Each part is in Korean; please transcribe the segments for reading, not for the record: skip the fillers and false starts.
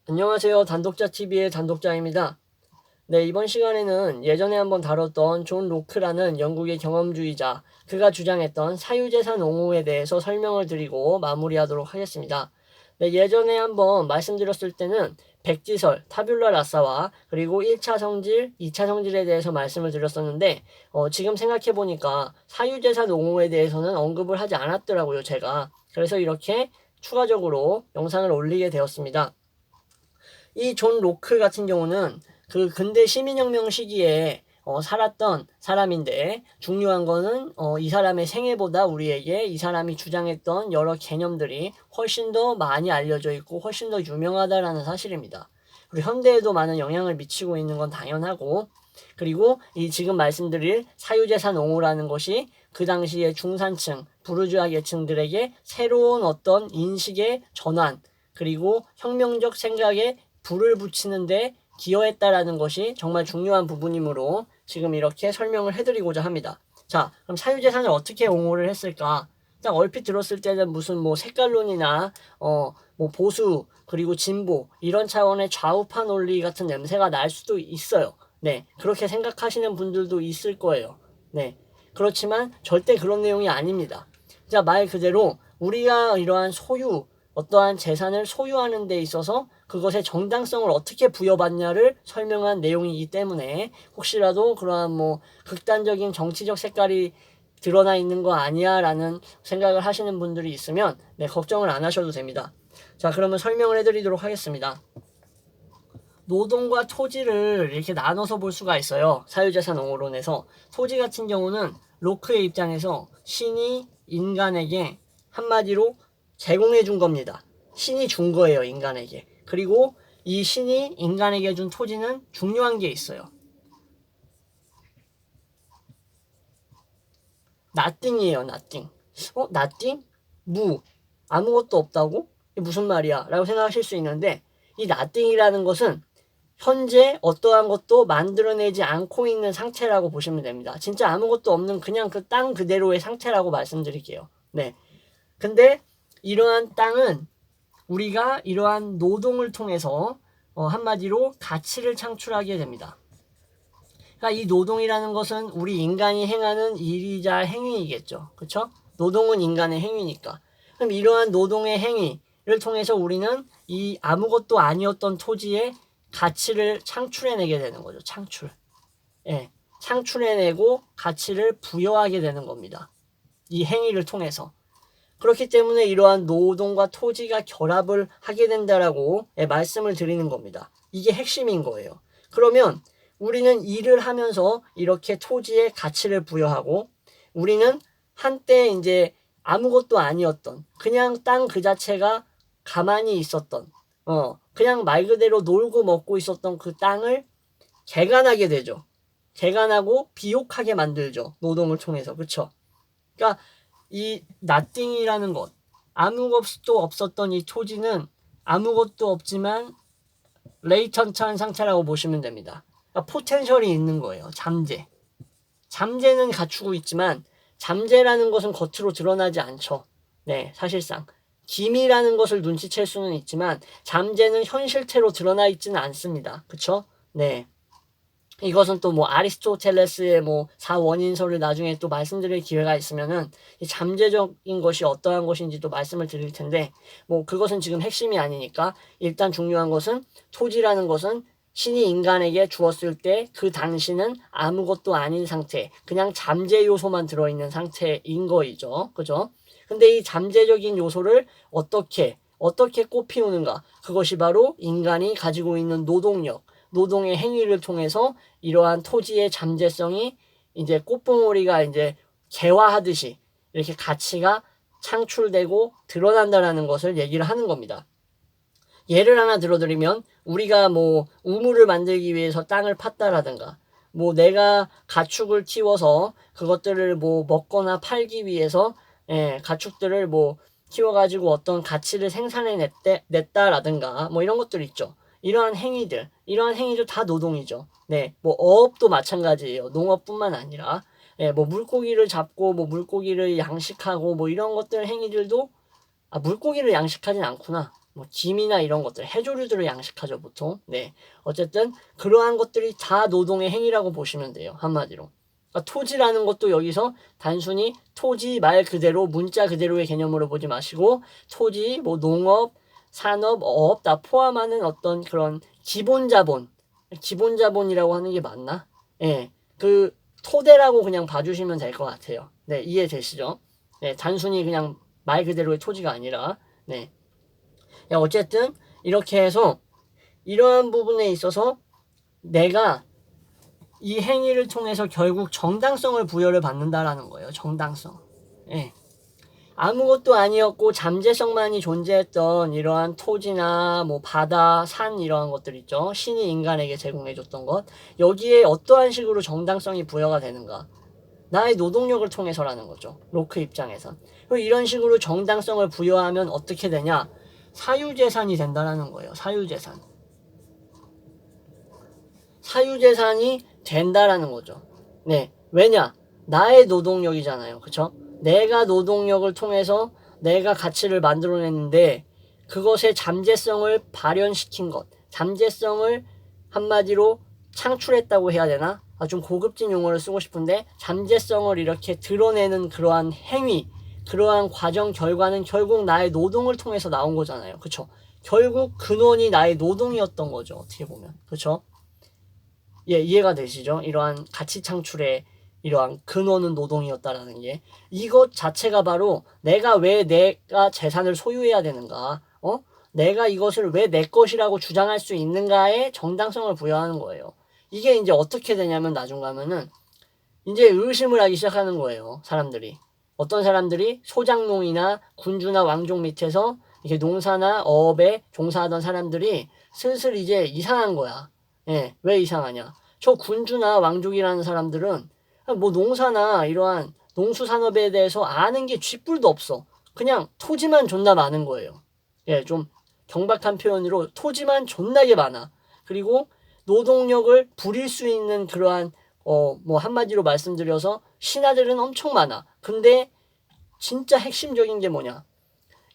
안녕하세요. 단독자TV의 단독자입니다. 네, 이번 시간에는 예전에 한번 다뤘던 존 로크라는 영국의 경험주의자, 그가 주장했던 사유재산 옹호에 대해서 설명을 드리고 마무리하도록 하겠습니다. 네, 예전에 한번 말씀드렸을 때는 백지설, 타뷸라 라사와 그리고 1차 성질, 2차 성질에 대해서 말씀을 드렸었는데 지금 생각해보니까 사유재산 옹호에 대해서는 언급을 하지 않았더라고요, 제가. 그래서 이렇게 추가적으로 영상을 올리게 되었습니다. 이 존 로크 같은 경우는 그 근대 시민혁명 시기에 살았던 사람인데, 중요한 거는 이 사람의 생애보다 우리에게 이 사람이 주장했던 여러 개념들이 훨씬 더 많이 알려져 있고 훨씬 더 유명하다라는 사실입니다. 그리고 현대에도 많은 영향을 미치고 있는 건 당연하고, 그리고 이 지금 말씀드릴 사유재산 옹호라는 것이 그 당시에 중산층, 부르주아 계층들에게 새로운 어떤 인식의 전환, 그리고 혁명적 생각에 불을 붙이는데 기여했다라는 것이 정말 중요한 부분이므로 지금 이렇게 설명을 해드리고자 합니다. 자, 그럼 사유재산을 어떻게 옹호를 했을까? 딱 얼핏 들었을 때는 무슨 뭐 색깔론이나 뭐 보수 그리고 진보 이런 차원의 좌우파 논리 같은 냄새가 날 수도 있어요. 네, 그렇게 생각하시는 분들도 있을 거예요. 네, 그렇지만 절대 그런 내용이 아닙니다. 자, 말 그대로 우리가 이러한 소유, 어떠한 재산을 소유하는 데 있어서 그것의 정당성을 어떻게 부여받냐를 설명한 내용이기 때문에, 혹시라도 그러한 뭐 극단적인 정치적 색깔이 드러나 있는 거 아니야 라는 생각을 하시는 분들이 있으면 걱정을 안 하셔도 됩니다. 자, 그러면 설명을 해드리도록 하겠습니다. 노동과 토지를 이렇게 나눠서 볼 수가 있어요. 사유재산 옹호론에서 토지 같은 경우는 로크의 입장에서 신이 인간에게 한마디로 제공해 준 겁니다. 신이 준 거예요, 인간에게. 그리고 이 신이 인간에게 준 토지는 중요한 게 있어요. nothing이에요, nothing. nothing? 무. 아무것도 없다고? 이게 무슨 말이야? 라고 생각하실 수 있는데, 이 nothing이라는 것은 현재 어떠한 것도 만들어내지 않고 있는 상태라고 보시면 됩니다. 진짜 아무것도 없는 그냥 그 땅 그대로의 상태라고 말씀드릴게요. 네. 근데 이러한 땅은 우리가 이러한 노동을 통해서 한마디로 가치를 창출하게 됩니다. 그러니까 이 노동이라는 것은 우리 인간이 행하는 일이자 행위이겠죠. 그렇죠? 노동은 인간의 행위니까. 그럼 이러한 노동의 행위를 통해서 우리는 이 아무것도 아니었던 토지에 가치를 창출해내게 되는 거죠. 창출. 예. 창출해내고 가치를 부여하게 되는 겁니다. 이 행위를 통해서. 그렇기 때문에 이러한 노동과 토지가 결합을 하게 된다라고 말씀을 드리는 겁니다. 이게 핵심인 거예요. 그러면 우리는 일을 하면서 이렇게 토지에 가치를 부여하고, 우리는 한때 이제 아무것도 아니었던 그냥 땅 그 자체가 가만히 있었던 그냥 말 그대로 놀고 먹고 있었던 그 땅을 개간하게 되죠. 개간하고 비옥하게 만들죠. 노동을 통해서. 그쵸? 그러니까 이 nothing이라는 것, 아무것도 없었던 이 토지는 아무것도 없지만 레이턴트한 상태라고 보시면 됩니다. 그러니까 포텐셜이 있는 거예요. 잠재. 잠재는 갖추고 있지만 잠재라는 것은 겉으로 드러나지 않죠. 네, 사실상. 기미라는 것을 눈치챌 수는 있지만 잠재는 현실태로 드러나 있지는 않습니다. 그쵸? 네. 이것은 또 뭐 아리스토텔레스의 뭐 사원인설을 나중에 또 말씀드릴 기회가 있으면은 이 잠재적인 것이 어떠한 것인지 또 말씀을 드릴 텐데, 뭐 그것은 지금 핵심이 아니니까 일단 중요한 것은 토지라는 것은 신이 인간에게 주었을 때 그 당시는 아무것도 아닌 상태, 그냥 잠재 요소만 들어있는 상태인 거이죠. 그죠? 근데 이 잠재적인 요소를 어떻게 꽃피우는가? 그것이 바로 인간이 가지고 있는 노동력, 노동의 행위를 통해서 이러한 토지의 잠재성이 이제 꽃봉오리가 이제 개화하듯이 이렇게 가치가 창출되고 드러난다라는 것을 얘기를 하는 겁니다. 예를 하나 들어드리면, 우리가 뭐 우물을 만들기 위해서 땅을 팠다라든가, 뭐 내가 가축을 키워서 그것들을 뭐 먹거나 팔기 위해서 가축들을 뭐 키워가지고 어떤 가치를 냈다라든가 뭐 이런 것들 있죠. 이러한 행위들 다 노동이죠. 네, 뭐 어업도 마찬가지예요. 농업뿐만 아니라 뭐 물고기를 잡고 뭐 물고기를 양식하고 뭐 이런 것들 행위들도 물고기를 양식하진 않구나. 뭐 김이나 이런 것들, 해조류들을 양식하죠 보통. 네, 어쨌든 그러한 것들이 다 노동의 행위라고 보시면 돼요, 한마디로. 그러니까 토지라는 것도 여기서 단순히 토지 말 그대로 문자 그대로의 개념으로 보지 마시고 토지, 뭐 농업, 산업, 어업 다 포함하는 어떤 그런 기본 자본이라고 하는 게 맞나? 예, 그 토대라고 그냥 봐주시면 될 것 같아요. 네, 이해되시죠? 네, 단순히 그냥 말 그대로의 토지가 아니라. 네. 어쨌든 이렇게 해서 이러한 부분에 있어서 내가 이 행위를 통해서 결국 정당성을 부여를 받는다라는 거예요. 정당성. 예. 아무것도 아니었고 잠재성만이 존재했던 이러한 토지나 뭐 바다, 산 이러한 것들 있죠. 신이 인간에게 제공해줬던 것. 여기에 어떠한 식으로 정당성이 부여가 되는가. 나의 노동력을 통해서라는 거죠. 로크 입장에선. 그리고 이런 식으로 정당성을 부여하면 어떻게 되냐. 사유재산이 된다는 거예요. 사유재산. 사유재산이 된다라는 거죠. 네. 왜냐? 나의 노동력이잖아요. 그쵸? 내가 노동력을 통해서 내가 가치를 만들어냈는데 그것의 잠재성을 발현시킨 것. 잠재성을 한마디로 창출했다고 해야 되나? 좀 고급진 용어를 쓰고 싶은데 잠재성을 이렇게 드러내는 그러한 행위, 그러한 과정 결과는 결국 나의 노동을 통해서 나온 거잖아요. 그쵸? 결국 근원이 나의 노동이었던 거죠. 어떻게 보면. 그쵸? 예, 이해가 되시죠? 이러한 가치 창출의 이러한 근원은 노동이었다라는 게. 이것 자체가 바로 내가 왜 내가 재산을 소유해야 되는가, 내가 이것을 왜 내 것이라고 주장할 수 있는가에 정당성을 부여하는 거예요. 이게 이제 어떻게 되냐면 나중 가면은 이제 의심을 하기 시작하는 거예요. 사람들이. 어떤 사람들이 소작농이나 군주나 왕족 밑에서 이렇게 농사나 어업에 종사하던 사람들이 슬슬 이제 이상한 거야. 예, 왜 이상하냐? 저 군주나 왕족이라는 사람들은 뭐 농사나 이러한 농수산업에 대해서 아는 게 쥐뿔도 없어. 그냥 토지만 존나 많은 거예요. 예, 좀 경박한 표현으로 토지만 존나게 많아. 그리고 노동력을 부릴 수 있는 그러한 뭐 한마디로 말씀드려서 신하들은 엄청 많아. 근데 진짜 핵심적인 게 뭐냐?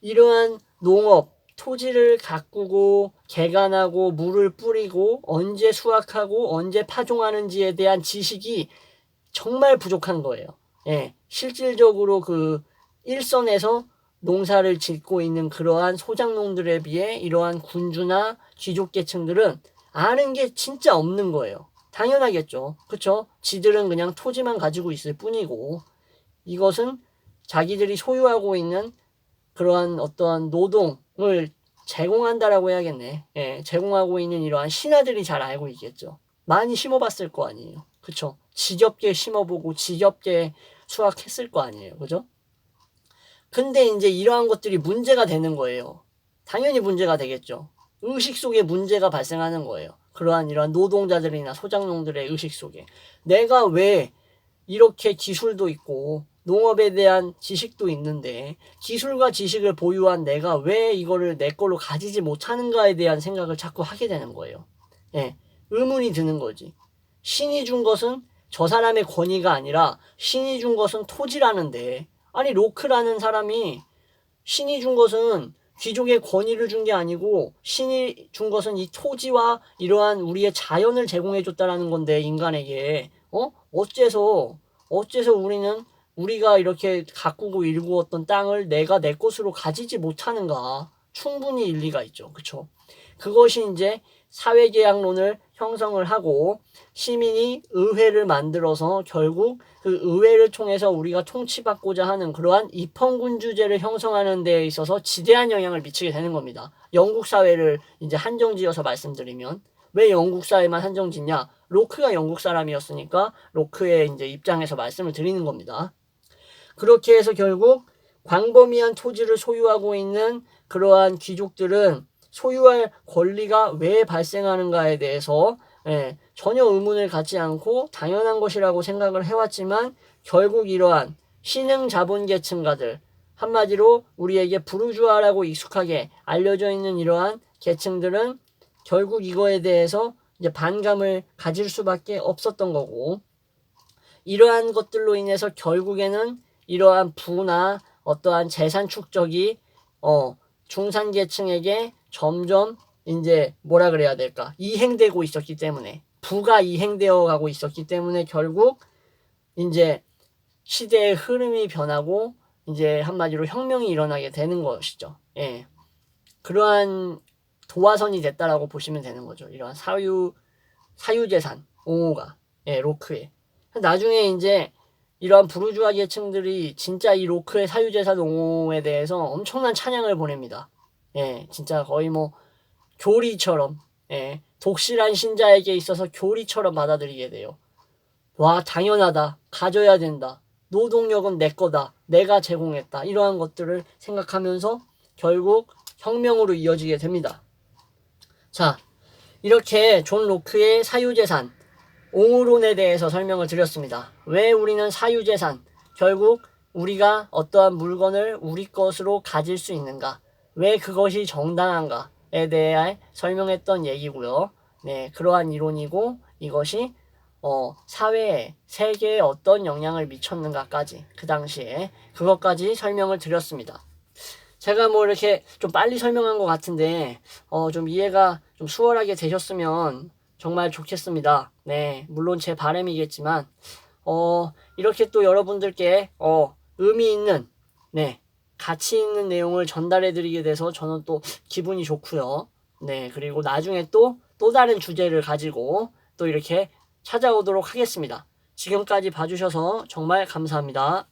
이러한 농업, 토지를 가꾸고 개간하고 물을 뿌리고 언제 수확하고 언제 파종하는지에 대한 지식이 정말 부족한 거예요. 예, 실질적으로 그 일선에서 농사를 짓고 있는 그러한 소작농들에 비해 이러한 군주나 귀족 계층들은 아는 게 진짜 없는 거예요. 당연하겠죠. 그쵸? 지들은 그냥 토지만 가지고 있을 뿐이고 이것은 자기들이 소유하고 있는 그러한 어떠한 노동을 제공한다라고 해야겠네. 예, 제공하고 있는 이러한 신하들이 잘 알고 있겠죠. 많이 심어봤을 거 아니에요. 그쵸? 지겹게 심어보고 지겹게 수확했을 거 아니에요. 그죠? 근데 이제 이러한 것들이 문제가 되는 거예요. 당연히 문제가 되겠죠. 의식 속에 문제가 발생하는 거예요. 그러한 이러한 노동자들이나 소작농들의 의식 속에. 내가 왜 이렇게 기술도 있고 농업에 대한 지식도 있는데 기술과 지식을 보유한 내가 왜 이거를 내 걸로 가지지 못하는가에 대한 생각을 자꾸 하게 되는 거예요. 예, 의문이 드는 거지. 신이 준 것은 저 사람의 권위가 아니라 신이 준 것은 토지라는데 아니 로크라는 사람이 신이 준 것은 귀족의 권위를 준 게 아니고 신이 준 것은 이 토지와 이러한 우리의 자연을 제공해 줬다라는 건데 인간에게 어째서 우리는 우리가 이렇게 가꾸고 일구었던 땅을 내가 내 것으로 가지지 못하는가? 충분히 일리가 있죠. 그쵸? 그것이 이제 사회계약론을 형성을 하고 시민이 의회를 만들어서 결국 그 의회를 통해서 우리가 통치받고자 하는 그러한 입헌군주제를 형성하는 데 있어서 지대한 영향을 미치게 되는 겁니다. 영국 사회를 이제 한정지어서 말씀드리면 왜 영국 사회만 한정짓냐? 로크가 영국 사람이었으니까 로크의 이제 입장에서 말씀을 드리는 겁니다. 그렇게 해서 결국 광범위한 토지를 소유하고 있는 그러한 귀족들은 소유할 권리가 왜 발생하는가에 대해서 전혀 의문을 갖지 않고 당연한 것이라고 생각을 해왔지만 결국 이러한 신흥 자본 계층가들 한마디로 우리에게 부르주아라고 익숙하게 알려져 있는 이러한 계층들은 결국 이거에 대해서 이제 반감을 가질 수밖에 없었던 거고 이러한 것들로 인해서 결국에는 이러한 부나 어떠한 재산 축적이 중산계층에게 점점 이제 뭐라 그래야 될까? 이행되고 있었기 때문에, 부가 이행되어 가고 있었기 때문에 결국 이제 시대의 흐름이 변하고 이제 한마디로 혁명이 일어나게 되는 것이죠. 예. 그러한 도화선이 됐다라고 보시면 되는 거죠. 이러한 사유재산, 옹호가, 예, 로크에. 나중에 이제 이러한 부르주아 계층들이 진짜 이 로크의 사유재산 옹호에 대해서 엄청난 찬양을 보냅니다. 예, 진짜 거의 뭐 교리처럼, 예, 독실한 신자에게 있어서 교리처럼 받아들이게 돼요. 와, 당연하다. 가져야 된다. 노동력은 내 거다. 내가 제공했다. 이러한 것들을 생각하면서 결국 혁명으로 이어지게 됩니다. 자, 이렇게 존 로크의 사유재산, 옹호론에 대해서 설명을 드렸습니다. 왜 우리는 사유재산, 결국 우리가 어떠한 물건을 우리 것으로 가질 수 있는가, 왜 그것이 정당한가에 대해 설명했던 얘기고요. 네, 그러한 이론이고 이것이 사회에, 세계에 어떤 영향을 미쳤는가까지 그 당시에 그것까지 설명을 드렸습니다. 제가 뭐 이렇게 좀 빨리 설명한 것 같은데 좀 이해가 좀 수월하게 되셨으면 정말 좋겠습니다. 네, 물론 제 바람이겠지만 이렇게 또 여러분들께 의미 있는, 네, 가치 있는 내용을 전달해 드리게 돼서 저는 또 기분이 좋고요. 네, 그리고 나중에 또 다른 주제를 가지고 또 이렇게 찾아오도록 하겠습니다. 지금까지 봐주셔서 정말 감사합니다.